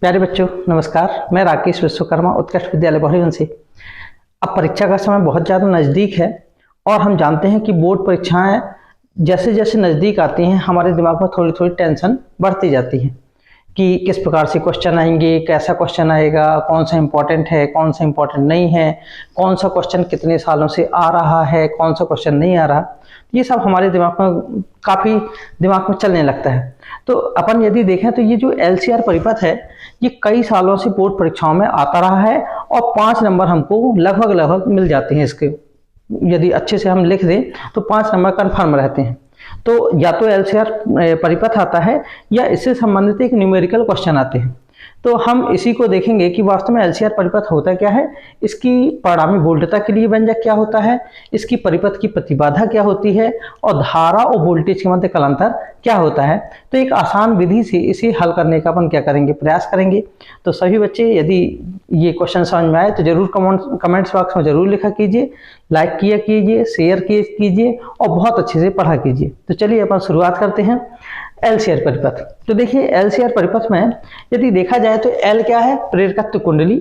प्यारे बच्चों नमस्कार। मैं राकेश विश्वकर्मा उत्कृष्ट विद्यालय बौड़ीगंज से। अब परीक्षा का समय बहुत ज़्यादा नज़दीक है और हम जानते हैं कि बोर्ड परीक्षाएं जैसे जैसे नज़दीक आती हैं हमारे दिमाग में थोड़ी थोड़ी टेंशन बढ़ती जाती है कि किस प्रकार से क्वेश्चन आएंगे, कैसा क्वेश्चन आएगा, कौन सा इंपॉर्टेंट है, कौन सा इंपॉर्टेंट नहीं है, कौन सा क्वेश्चन कितने सालों से आ रहा है, कौन सा क्वेश्चन नहीं आ रहा। ये सब हमारे दिमाग में काफ़ी दिमाग में चलने लगता है। तो अपन यदि देखें तो ये जो LCR परिपथ है ये कई सालों से बोर्ड परीक्षाओं में आता रहा है और 5 नंबर हमको लगभग मिल जाते हैं इसके। यदि अच्छे से हम लिख दें तो 5 नंबर कन्फर्म रहते हैं। तो या तो LCR परिपथ आता है या इससे संबंधित एक न्यूमेरिकल क्वेश्चन आते हैं। तो हम इसी को देखेंगे कि वास्तव में LCR परिपथ होता क्या है, इसकी परिणामी वोल्टता के लिए व्यंजक क्या होता है, इसकी परिपथ की प्रतिबाधा क्या होती है और धारा और वोल्टेज के मध्य कालांतर क्या होता है। तो एक आसान विधि से इसे हल करने का अपन क्या करेंगे, प्रयास करेंगे। तो सभी बच्चे यदि ये क्वेश्चन समझ में आए तो जरूर कमेंट्स बॉक्स में जरूर लिखा कीजिए, लाइक किया कीजिए, शेयर कीजिए और बहुत अच्छे से पढ़ा कीजिए। तो चलिए अपन शुरुआत करते हैं LCR परिपथ। तो देखिए LCR परिपथ में यदि देखा जाए तो L क्या है, प्रेरकत्व कुंडली,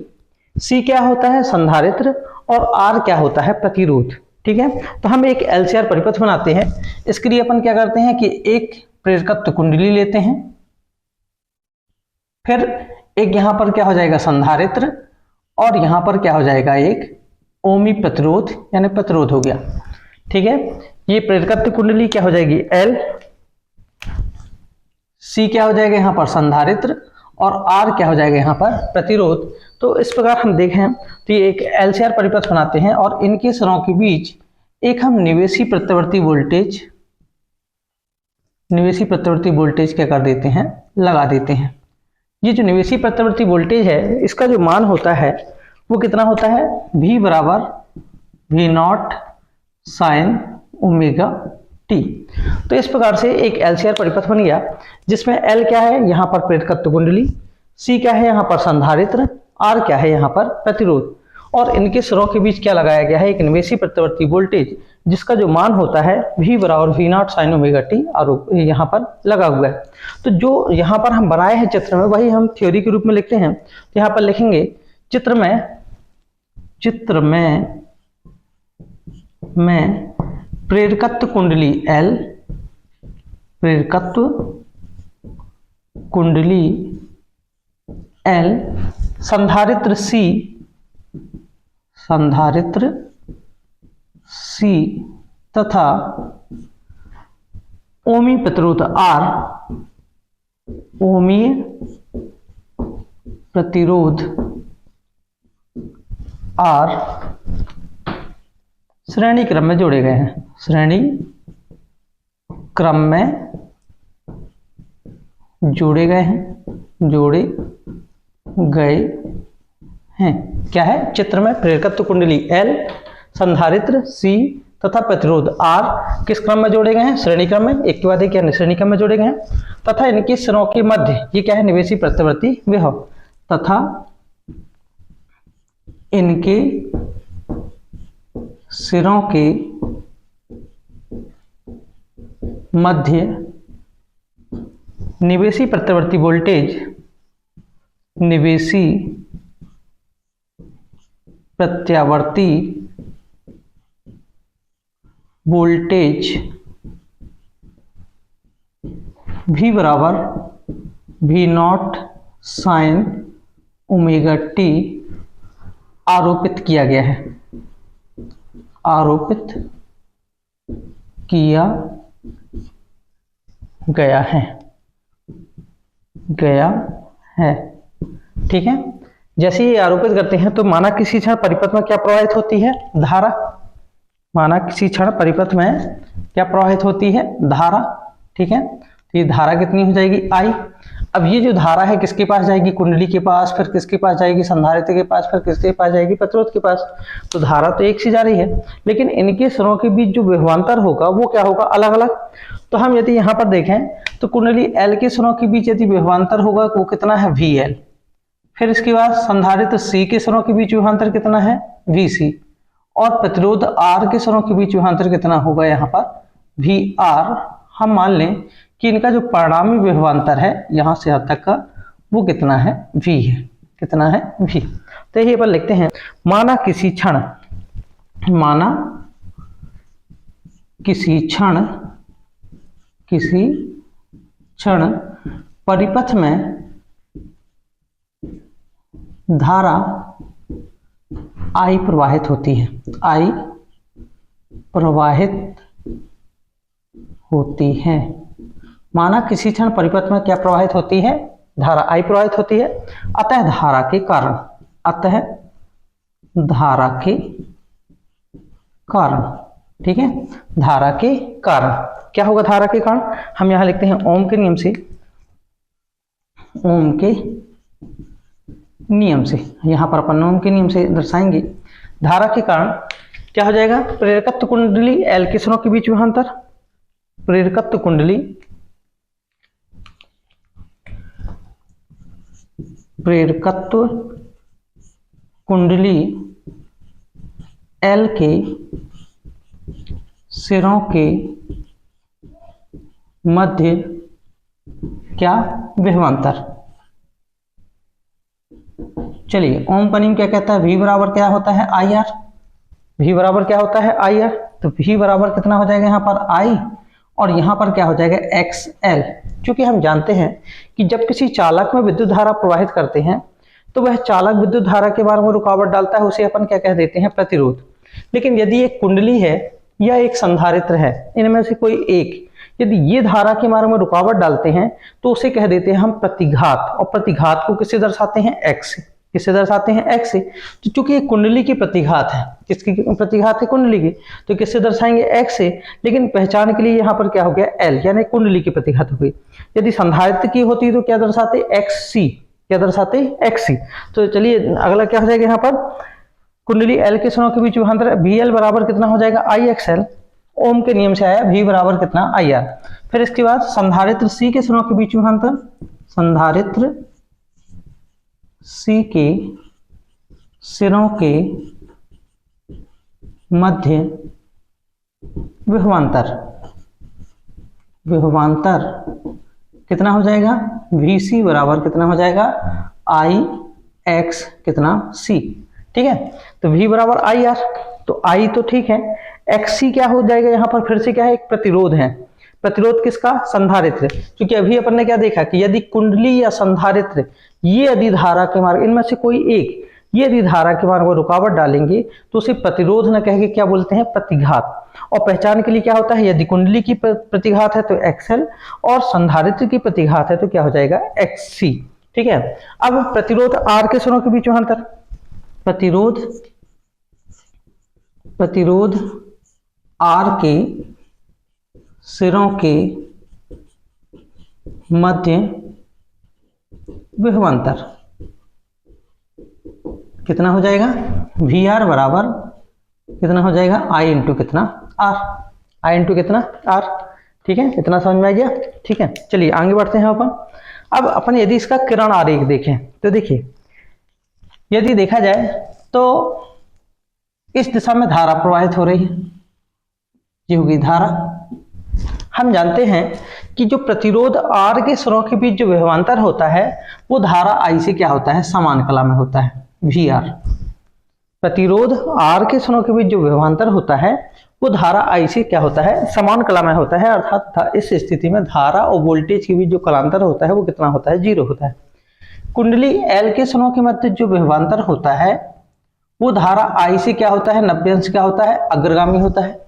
C क्या होता है, संधारित्र और R क्या होता है, प्रतिरोध। ठीक है, तो हम एक LCR परिपथ बनाते हैं। इसके लिए अपन क्या करते हैं कि एक प्रेरकत्व कुंडली लेते हैं, फिर एक यहां पर क्या हो जाएगा संधारित्र और यहां पर क्या हो जाएगा एक ओमी प्रतिरोध यानी प्रतिरोध हो गया। ठीक है, ये प्रेरकत्व कुंडली क्या हो जाएगी L, C क्या हो जाएगा यहाँ पर संधारित्र और R क्या हो जाएगा यहाँ पर प्रतिरोध। तो इस प्रकार हम देखें तो ये एक LCR परिपथ बनाते हैं और इनके सिरों के बीच एक हम निवेशी प्रत्यावर्ती वोल्टेज क्या कर देते हैं, लगा देते हैं। ये जो निवेशी प्रत्यावर्ती वोल्टेज है इसका जो मान होता है वो कितना होता है, V बराबर V0 साइन ओमेगा टी। तो इस प्रकार से एक LCR परिपथ बन गया जिसमें L क्या है यहाँ पर प्रेरकत्व कुंडली, C क्या है यहाँ पर संधारित्र, R क्या है यहाँ पर प्रतिरोध और इनके सिरों के बीच क्या लगाया गया है, एक निवेशी प्रत्यावर्ती वोल्टेज जिसका जो मान होता है V बराबर V0 साइन ओमेगा टी और यहाँ पर लगा हुआ है। तो जो यहाँ पर हम बनाए हैं चित्र में वही हम थ्योरी के रूप में लिखते हैं। तो यहाँ पर लिखेंगे चित्र में प्रेरकत्व कुंडली L, प्रेरकत्व कुंडली L, संधारित्र C तथा ओमी प्रतिरोध R, ओमीय प्रतिरोध R श्रेणी क्रम में जोड़े गए हैं, श्रेणी क्रम में जोड़े गए हैं। क्या है, चित्र में प्रेरकत्व कुंडली L, संधारित्र C तथा प्रतिरोध R किस क्रम में जोड़े गए हैं, श्रेणी क्रम में, एक के बाद एक श्रेणी क्रम में जोड़े गए हैं तथा इनके सिरों के मध्य ये क्या है, निवेशी प्रत्यावर्ती विभव तथा इनके सिरों के मध्य निवेशी प्रत्यावर्ती वोल्टेज V बराबर V0 साइन ओमेगा टी आरोपित किया गया है। ठीक है, जैसे ही आरोपित करते हैं तो माना किसी क्षण परिपथ में क्या प्रवाहित होती है, धारा। माना किसी क्षण परिपथ में क्या प्रवाहित होती है, धारा। ठीक है, तो ये धारा कितनी हो जाएगी I। अब ये जो धारा है किसके पास जाएगी, कुंडली के पास, फिर किसके पास जाएगी, संधारित्र के पास, फिर किसके पास जाएगी, प्रतिरोध के पास। तो धारा तो एक सी जा रही है लेकिन इनके सिरों के बीच जो विभवांतर होगा वो क्या होगा, अलग अलग। तो हम यदि यहाँ पर देखें तो कुंडली L के सिरों के बीच यदि विभवांतर होगा वो कितना है, VL। फिर इसके बाद संधारित्र C के सिरों के बीच विभवांतर कितना है, VC और प्रतिरोध R के सिरों के बीच विभवांतर कितना होगा यहाँ पर, VR। हम मान लें कि इनका जो परिणामी विभवांतर है यहाँ से यहाँ तक का वो कितना है, v है। कितना है, v। तो यही अपन लिखते हैं, माना किसी क्षण परिपथ में धारा I प्रवाहित होती है, I प्रवाहित होती है। माना किसी क्षण परिपथ में क्या प्रवाहित होती है, धारा I प्रवाहित होती है। अतः धारा के कारण, ठीक है, धारा के कारण क्या होगा, धारा के कारण हम यहां लिखते हैं ओम के नियम से, यहां पर अपन ओम के नियम से दर्शाएंगे। धारा के कारण क्या हो जाएगा, प्रेरकत्व कुंडली L के सिरों के बीच विभवांतर, प्रेरकत्व कुंडली L के सिरों के मध्य क्या, विभवांतर। चलिए ओम का नियम क्या कहता है, V बराबर क्या होता है, IR। V बराबर क्या होता है, IR। तो V बराबर कितना हो जाएगा यहाँ पर I, और यहाँ पर क्या हो जाएगा XL। क्योंकि हम जानते हैं कि जब किसी चालक में विद्युत धारा प्रवाहित करते हैं तो वह चालक विद्युत धारा के बारे में रुकावट डालता है, उसे अपन क्या कह देते हैं, प्रतिरोध। लेकिन यदि एक कुंडली है या एक संधारित्र है, इनमें से कोई एक यदि ये धारा के मार्ग में रुकावट डालते हैं तो उसे कह देते हैं हम प्रतिघात। और प्रतिघात को किससे दर्शाते हैं, x से। किससे दर्शाते हैं, x से। तो चूंकि ये कुंडली की प्रतिघात है, किसकी प्रतिघात है, कुंडली की, तो किससे दर्शाएंगे, x से। लेकिन पहचान के लिए यहाँ पर क्या हो गया, l, यानी कुंडली की प्रतिघात हो गई। यदि संधारित्र की होती तो क्या दर्शाते, xc। क्या दर्शाते, xc। तो चलिए अगला क्या हो जाएगा, यहाँ पर कुंडली L के सिरों के बीच विभवांतर VL बराबर कितना हो जाएगा, IXL। ओम के नियम से आया, V बराबर कितना, IR। फिर इसके बाद संधारित्र C के सिरों के बीच विभवांतर, संधारित्र C के सिरों के मध्य विभवांतर कितना हो जाएगा, VC बराबर कितना हो जाएगा, IX कितना, C। ठीक है, तो V बराबर IR, तो I तो ठीक है, XC क्या हो जाएगा, यहाँ पर फिर से क्या है, एक प्रतिरोध है। प्रतिरोध किसका, संधारित्र। क्योंकि अभी अपन ने क्या देखा कि यदि कुंडली या संधारित्र ये यदि धारा के मार्ग, इनमें से कोई एक ये यदि धारा के मार्ग में रुकावट डालेंगे तो उसे प्रतिरोध न कह के क्या बोलते हैं, प्रतिघात। और पहचान के लिए क्या होता है, यदि कुंडली की प्रतिघात है तो XL, और संधारित्र की प्रतिघात है तो क्या हो जाएगा, XC। ठीक है, अब प्रतिरोध R के सिरों के बीच में अंतर, प्रतिरोध R के सिरों के मध्य विभवांतर कितना हो जाएगा, VR बराबर कितना हो जाएगा, I इंटू कितना, R। I इंटू कितना, R। ठीक है, इतना समझ में आ गया। ठीक है, चलिए आगे बढ़ते हैं अपन। अब अपन यदि इसका किरण आरेख देखें तो देखिए, यदि देखा जाए तो इस दिशा में धारा प्रवाहित हो रही है, ये होगी धारा। हम जानते हैं कि जो प्रतिरोध R के सिरों के बीच जो विभवांतर होता है वो धारा I से क्या होता है, समान कला में होता है, VR। प्रतिरोध R के सिरों के बीच जो विभवांतर होता है वो धारा I से क्या होता है, समान कला में होता है। अर्थात इस स्थिति में धारा और वोल्टेज के बीच जो कलांतर होता है वो कितना होता है, 0 होता है। कुंडली L के सिरों के मध्य जो विभवांतर होता है वो धारा I से क्या होता है, 90 अंश क्या होता है, अग्रगामी होता है।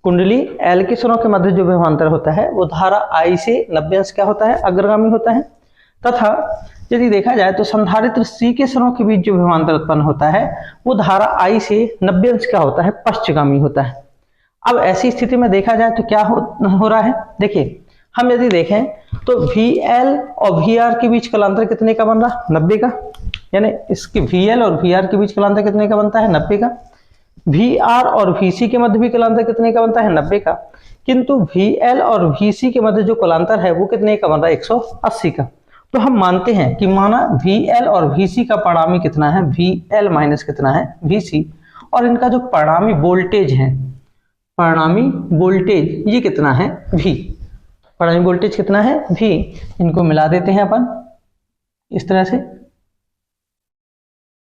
कुंडली L के सिरों के मध्य जो विभवांतर होता है वो धारा I से 90 अंश क्या होता है, अग्रगामी होता है। तथा यदि देखा जाए तो संधारित्र C के सिरों के बीच जो विभवांतर उत्पन्न होता है वो धारा I से 90 अंश क्या होता है, पश्चगामी होता है। अब ऐसी स्थिति में देखा जाए तो क्या हो रहा है, देखिए हम यदि देखें तो VL और VR के बीच कलांतर कितने का बन रहा, 90 का। यानी इसके VL और VR के बीच कलांतर कितने का बनता है, 90 का। VR और VC के मध्य भी कलांतर कितने का बनता है, 90 का। किंतु VL और VC के मध्य जो कलांतर है वो कितने का बन रहा है, 180 का। तो हम मानते हैं कि माना VL और VC का परिणामी कितना है, VL माइनस कितना है, VC, और इनका जो परिणामी वोल्टेज है, परिणामी वोल्टेज ये कितना है, V। परिणामी वोल्टेज कितना है, V। इनको मिला देते हैं अपन, इस तरह से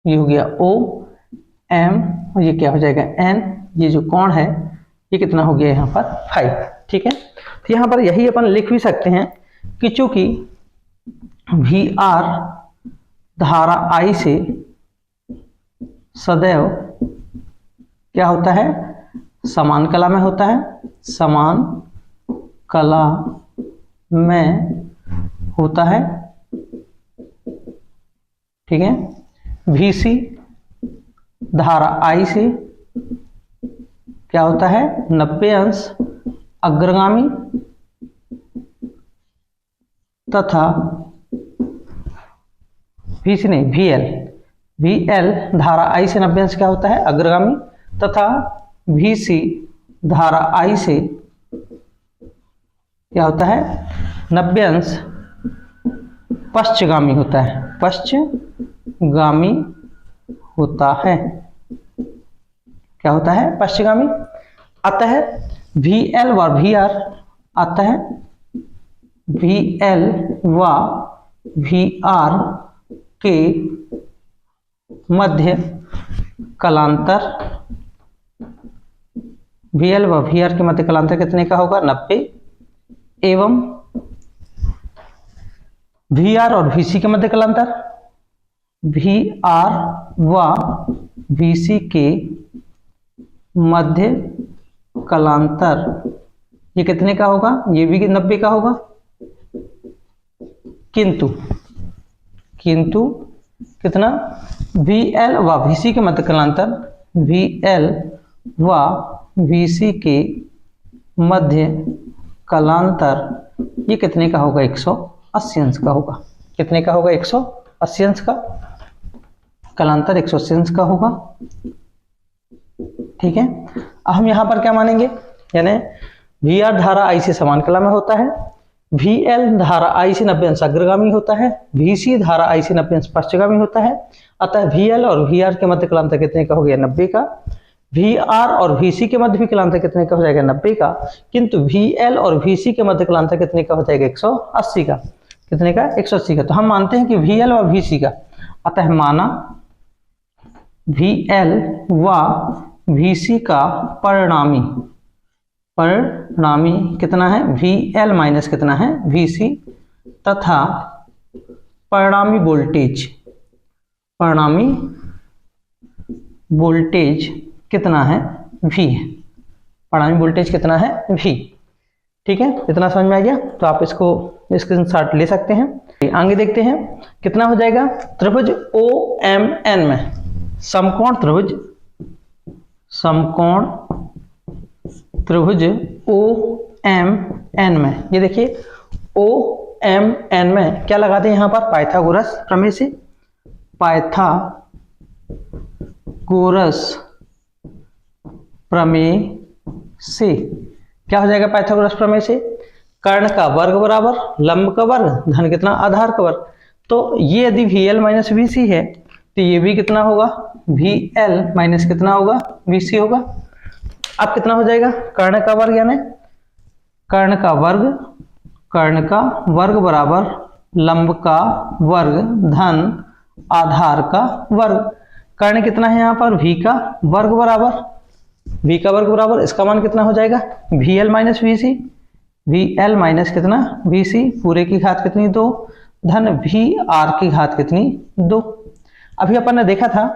ये हो गया ओ एम और ये क्या हो जाएगा एन, ये जो कोण है ये कितना हो गया यहाँ पर 5, ठीक है। तो यहाँ पर यही अपन लिख भी सकते हैं कि चूंकि वी आर धारा आई से सदैव क्या होता है, समान कला में होता है, समान कला में होता है, ठीक है। VC धारा I से क्या होता है 90 अंश अग्रगामी तथा VC नहीं VL धारा I से 90 अंश क्या होता है अग्रगामी तथा VC धारा I से क्या होता है 90 अंश पश्चगामी होता है, पश्चगामी होता है, क्या होता है पश्चगामी। अतः VL व VR आता है VL व VR के मध्य कलांतर, VL व VR के मध्य कलांतर कितने का होगा 90 एवं VR और VC के मध्य कलांतर, VR व VC के मध्य कलांतर ये कितने का होगा, ये भी 90 का होगा। किंतु कितना VL व VC के मध्य कलांतर, VL व VC के मध्य कलांतर ये कितने का होगा 180 अंश का होगा। कितने का होगा 180 अंश का, कलांतर 180 अंश का होगा, ठीक है। अब हम यहां पर क्या मानेंगे, यानी VR धारा I से समान कला में होता है, VL धारा I से 90 अंश अग्रगामी होता है, VC धारा I से 90 अंश पश्चगामी होता है। अतः VL और VR के मध्य कलांतर कितने का हो गया 90 का, VR और VC के मध्य भी कलांतर कितने का हो जाएगा 90 का, किंतु VL और VC के मध्य कलांतर कितने का हो जाएगा 180 का। कितने का 180 का। तो हम मानते हैं कि VL और VC का, अतः माना VL व VC का परिणामी कितना है VL माइनस कितना है VC तथा परिणामी वोल्टेज कितना है V, परिणामी वोल्टेज कितना है V, ठीक है। इतना समझ में आ गया, तो आप इसको स्क्रीनशॉट ले सकते हैं। आगे देखते हैं कितना हो जाएगा। त्रिभुज OMN में समकोण त्रिभुज OMN में, ये देखिए OMN में क्या लगाते हैं यहाँ पर पाइथागोरस प्रमेय से, क्या हो जाएगा पाइथागोरस प्रमेय से, कर्ण का वर्ग बराबर लंब का वर्ग धन कितना आधार का वर्ग। तो ये यदि VL माइनस VC है तो ये भी कितना होगा VL माइनस कितना होगा VC होगा। अब कितना हो जाएगा कर्ण का वर्ग, यानी कर्ण का वर्ग बराबर लंब का वर्ग धन आधार का वर्ग। कर्ण कितना है यहाँ पर V का वर्ग बराबर इसका मान कितना हो जाएगा VL minus VC, VL minus कितना VC पूरे की घात कितनी 2 धन VR की घात कितनी 2। अभी अपन ने देखा था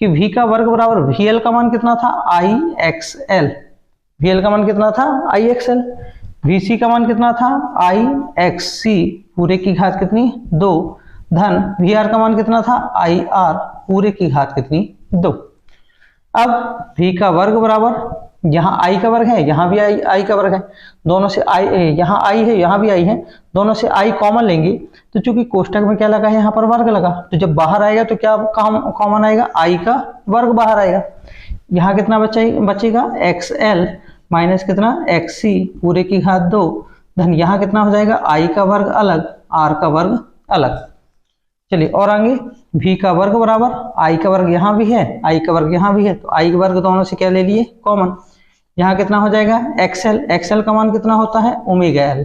कि V का वर्ग बराबर VL का मान कितना था IXL, VL का मान कितना था IXL, VC का मान कितना था IXC पूरे की घात कितनी 2 धन VR का मान कितना था IR पूरे की घात कितनी 2। अब V का वर्ग बराबर यहाँ I का वर्ग है, यहाँ भी I का वर्ग है, दोनों से I, यहाँ I है यहाँ भी I है, दोनों से I कॉमन लेंगे तो चूंकि कोष्टक में क्या लगा है यहाँ पर वर्ग लगा, तो जब बाहर आएगा तो क्या कॉमन आएगा I का वर्ग बाहर आएगा। यहाँ कितना बचेगा XL माइनस कितना XC पूरे की घात 2 धन यहाँ कितना हो जाएगा I का वर्ग अलग R का वर्ग अलग। चलिए और आगे V का वर्ग बराबर I का वर्ग यहाँ भी है I का वर्ग यहाँ भी है, तो I का वर्ग दोनों से क्या ले लिए कॉमन। यहाँ कितना हो जाएगा XL का मान कितना होता है ओमेगा L,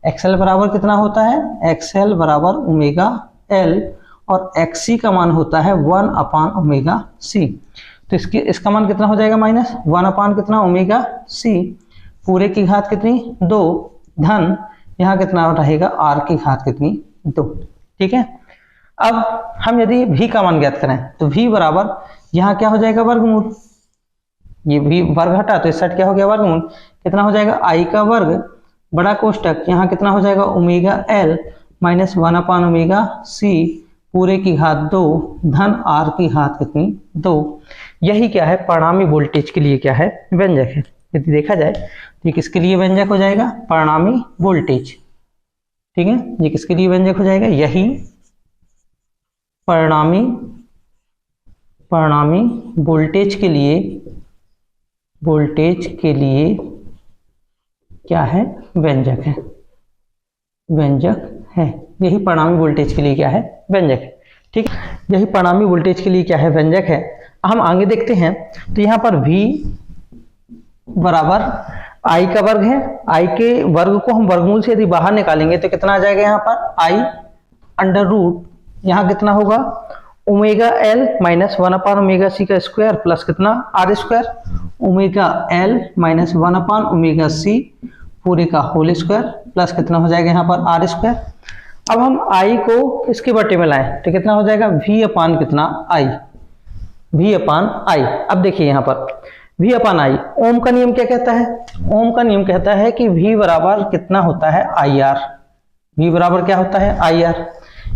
XL बराबर कितना होता है XL बराबर ओमेगा एल और एक्स का मान होता है 1 अपान ओमेगा सी। तो इसका मान कितना हो जाएगा माइनस 1 अपान कितना ओमेगा सी पूरे की घात कितनी 2 धन यहाँ कितना रहेगा आर की घात कितनी 2। ठीक है, अब हम यदि v का मान ज्ञात करें तो v बराबर यहाँ क्या हो जाएगा वर्गमूल, ये v वर्ग हटा तो इस साइड क्या हो गया वर्गमूल, कितना हो जाएगा i का वर्ग बड़ा कोष्टक यहाँ कितना हो जाएगा omega l minus 1 upon omega C पूरे की घात 2 धन r की घात कितनी 2। यही क्या है परिणामी वोल्टेज के लिए क्या है व्यंजक है। यदि देखा जाए तो ये किसके लिए व्यंजक हो जाएगा परिणामी वोल्टेज। ठीक है, ये किसके लिए व्यंजक हो जाएगा, यही परिणामी वोल्टेज के लिए क्या है व्यंजक है, यही परिणामी वोल्टेज के लिए क्या है व्यंजक है। ठीक, यही परिणामी वोल्टेज के लिए क्या है व्यंजक है। हम आगे देखते हैं तो यहाँ पर v बराबर i का वर्ग है, i के वर्ग को हम वर्गमूल से यदि बाहर निकालेंगे तो कितना आ जाएगा यहाँ पर i अंडर रूट यहाँ कितना होगा omega l minus 1 upon omega C का स्क्वायर प्लस कितना R square omega l minus 1 upon omega C पूरे का होल स्क्वायर प्लस कितना हो जाएगा यहाँ पर आर स्क्वायर। अब हम i को इसके बटे में लाएं तो कितना हो जाएगा v अपान कितना i, v अपान i। अब देखिए यहाँ पर v अपान i, ओम का नियम क्या कहता है, ओम का नियम कहता है कि v बराबर कितना होता है IR, v बराबर क्या होता है IR।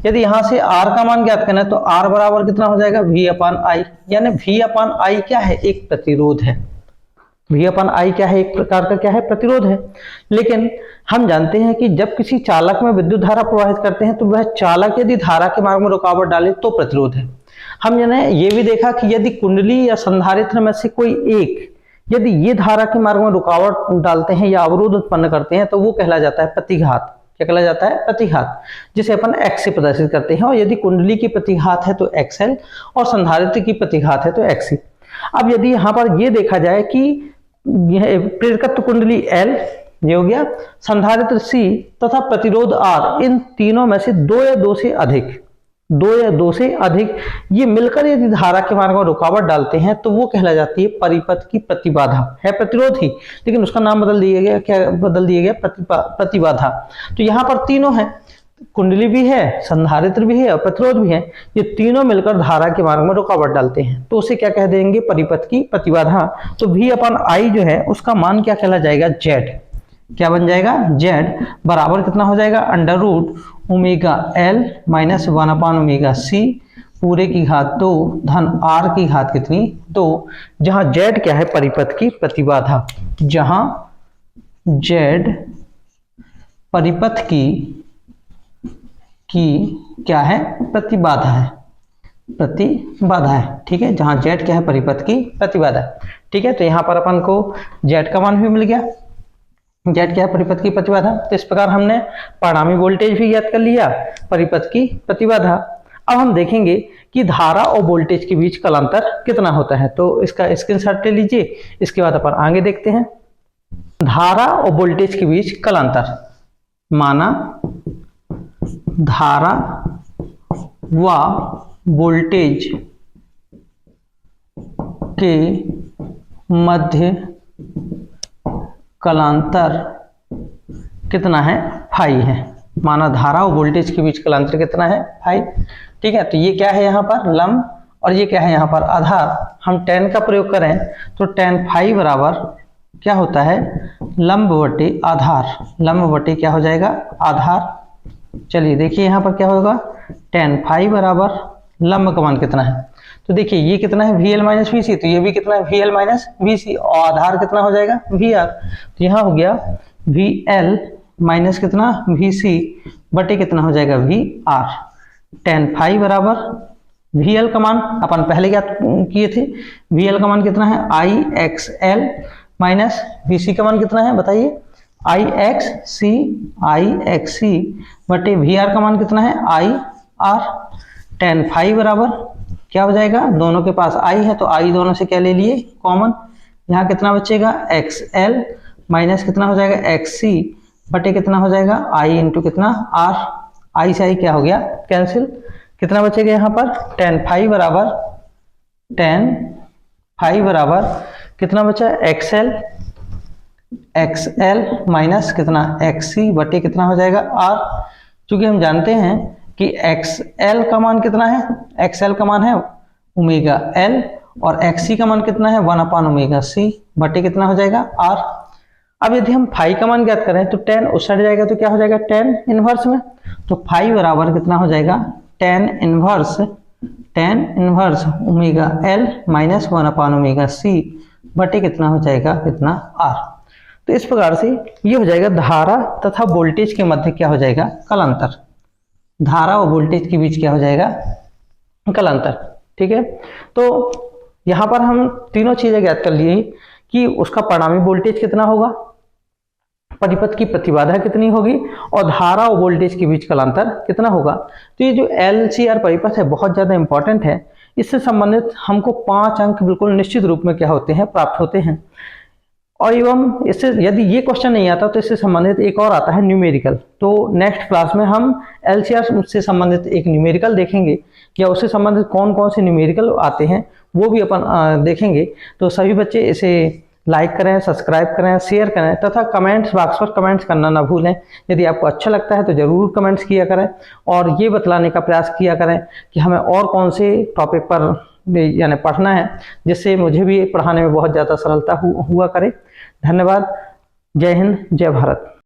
यदि यहाँ से r का मान ज्ञात करना है तो r बराबर कितना हो जाएगा v अपान i, यानी v अपान i क्या है एक प्रतिरोध है, v अपान i क्या है एक प्रकार का क्या है प्रतिरोध है। लेकिन हम जानते हैं कि जब किसी चालक में विद्युत धारा प्रवाहित करते हैं तो वह चालक यदि धारा के मार्ग में रुकावट डाले तो प्रतिरोध है। हमने ये भी देखा कि यदि कुंडली या संधारित्र में से कोई एक यदि ये धारा के मार्ग में रुकावट डालते हैं या अवरोध उत्पन्न करते हैं तो वो कहला जाता है प्रतिघात। क्या कहला जाता है प्रतिघात, जिसे अपन x से प्रदर्शित करते हैं। और यदि कुंडली की प्रतिघात है तो XL और संधारित्र की प्रतिघात है तो XC। अब यदि यहाँ पर ये देखा जाए कि यह प्रेरकत्व कुंडली L ये हो गया, संधारित्र C तथा प्रतिरोध R, इन तीनों में से दो या दो से अधिक ये मिलकर यदि धारा के मार्ग में रुकावट डालते हैं तो वो कहला जाती है परिपथ की प्रतिबाधा। है प्रतिरोध ही, लेकिन उसका नाम बदल दिया गया, क्या बदल दिया गया प्रतिबाधा। तो यहाँ पर तीनों है, कुंडली भी है, संधारित्र भी है और प्रतिरोध भी है, ये तीनों मिलकर धारा के मार्ग में रुकावट डालते हैं तो उसे क्या कह देंगे परिपथ की प्रतिबाधा। तो v अपान i जो है उसका मान क्या कहला जाएगा z, क्या बन जाएगा z बराबर कितना हो जाएगा under root omega l minus 1 upon omega c पूरे की घात 2 धन r की घात कितनी 2, जहां z क्या है परिपथ की प्रतिबाधा, जहां z परिपथ की क्या है प्रतिबाधा है। ठीक है, जहां z क्या है परिपथ की प्रतिबाधा। ठीक है, तो यहाँ पर अपन को z का मान भी मिल गया, z क्या है परिपथ की प्रतिबाधा। तो इस प्रकार हमने परिणामी वोल्टेज भी ज्ञात कर लिया, परिपथ की प्रतिबाधा। अब हम देखेंगे कि धारा और वोल्टेज के बीच कालांतर कितना होता है, तो इसका स्क्रीनशॉट ले लीजिए। इसके बाद अपन आगे देखते हैं धारा और वोल्टेज के बीच कालांतर। माना धारा व वोल्टेज के मध्य कालांतर कितना है फाई है। माना धारा और वोल्टेज के बीच कालांतर कितना है फाई। ठीक है, तो ये क्या है यहाँ पर लंब और ये क्या है यहाँ पर आधार। हम tan का प्रयोग करें तो tan फाई बराबर क्या होता है लंब बटे आधार, लंब बटे क्या हो जाएगा आधार। चलिए देखिए यहाँ पर क्या होगा tan फाई बराबर लंब का मान कितना है, तो देखिए ये कितना है VL माइनस VC, तो ये भी कितना है VL माइनस VC और आधार कितना हो जाएगा VR। तो यहाँ हो गया VL माइनस कितना VC बटे कितना हो जाएगा VR। tan फाई बराबर VL का मान अपन पहले क्या किए थे, VL का मान कितना है IXL माइनस VC का मान कितना है बताइए IXC बटे VR का मान कितना है IR। tan फाई बराबर क्या हो जाएगा, दोनों के पास I है तो I दोनों से क्या ले लिए कॉमन, यहाँ कितना बचेगा XL माइनस कितना हो जाएगा XC बटे कितना हो जाएगा I इंटू कितना R। I से I क्या हो गया कैंसिल, कितना बचेगा यहाँ पर tan फाई बराबर कितना बचा XL माइनस कितना XC बटे कितना हो जाएगा R। चूंकि हम जानते हैं कि XL का मान कितना है, XL का मान है ओमेगा L और XC का मान कितना है 1/ओमेगा C बटे कितना हो जाएगा R। अब यदि हम फाई का मान ज्ञात करें तो tan उस साइड जाएगा तो क्या हो जाएगा tan इनवर्स में, तो फाई बराबर कितना हो जाएगा tan inverse omega L minus 1/ओमेगा C बटे कितना हो जाएगा कितना R। तो इस प्रकार से ये हो जाएगा धारा तथा वोल्टेज के मध्य क्या हो जाएगा कलांतर, धारा और वोल्टेज के बीच क्या हो जाएगा कलांतर। ठीक है, तो यहाँ पर हम तीनों चीजें ज्ञात कर लिए कि उसका परिणामी वोल्टेज कितना होगा, परिपथ की प्रतिबाधा कितनी होगी और धारा और वोल्टेज के बीच कलांतर कितना होगा। तो ये जो LCR परिपथ है बहुत ज्यादा इंपॉर्टेंट है, इससे संबंधित हमको 5 अंक बिल्कुल निश्चित रूप में क्या होते हैं प्राप्त होते हैं। और एवं इससे यदि ये क्वेश्चन नहीं आता तो इससे संबंधित एक और आता है न्यूमेरिकल। तो नेक्स्ट क्लास में हम LCR से संबंधित एक न्यूमेरिकल देखेंगे, या उससे संबंधित कौन कौन से न्यूमेरिकल आते हैं वो भी अपन देखेंगे। तो सभी बच्चे इसे लाइक करें, सब्सक्राइब करें, शेयर करें तथा कमेंट्स बॉक्स पर कमेंट्स करना ना भूलें। यदि आपको अच्छा लगता है तो ज़रूर कमेंट्स किया करें और ये बतलाने का प्रयास किया करें कि हमें और कौन से टॉपिक पर यानी पढ़ना है, जिससे मुझे भी पढ़ाने में बहुत ज़्यादा सरलता हुआ करे। धन्यवाद। जय हिंद, जय भारत।